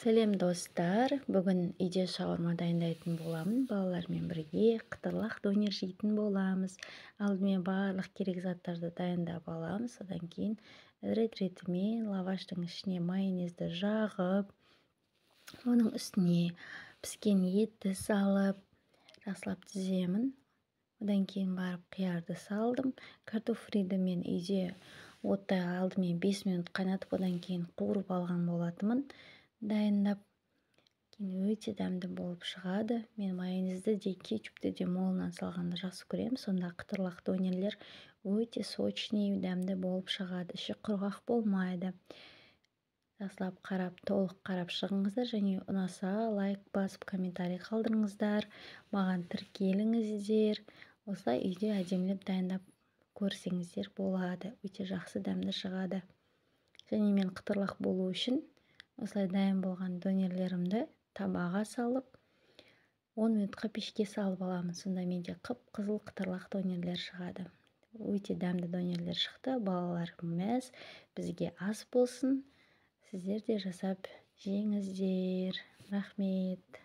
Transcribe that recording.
Сәлем достар, бүгін үйде шаурма дайындайтын боламын. Балалармен бірге қытырлақ донер жейтін боламыз. Алдымен барлық керек заттарды дайындап аламыз. Содан кейін рет-ретімен лаваштың ішіне майонезді жағып, оның үстіне піскен етті салып, жақсылап тіземін. Одан кейін барып қиярды салдым. Картоп фриді мен үйде отта алдымен 5 минут қайнатып, одан кейін қуырып алған болатынмын. Дайындап, өте дәмді болып шығады. Мен майонезді де кетчупты де молынан салғанды жақсы көремін. Сонда қытырлақ донерлер өте сочный, дәмді болып шығады. Іші құрғақ болмайды. Жақсылап қарап, толық қарап шығыңыздар, және ұнаса лайк басып комментарий қалдырыңыздар. Маған тіркеліңіздер. Осылай үйде әдемілеп дайындап көрсеңіздер болады. Өте жақсы дәмді шығады. Және мен қытырлақ болу үшін осылай дайын болған донерлерімді табаға салып 10 минутқа пешке салып аламын. Сонда менде қып-қызыл қытырлақ донерлер шығады. Өте дәмді донерлер шықты. Балалар мәз, бізге ас болсын. Сіздер де жасап жеңіздер. Рахмет.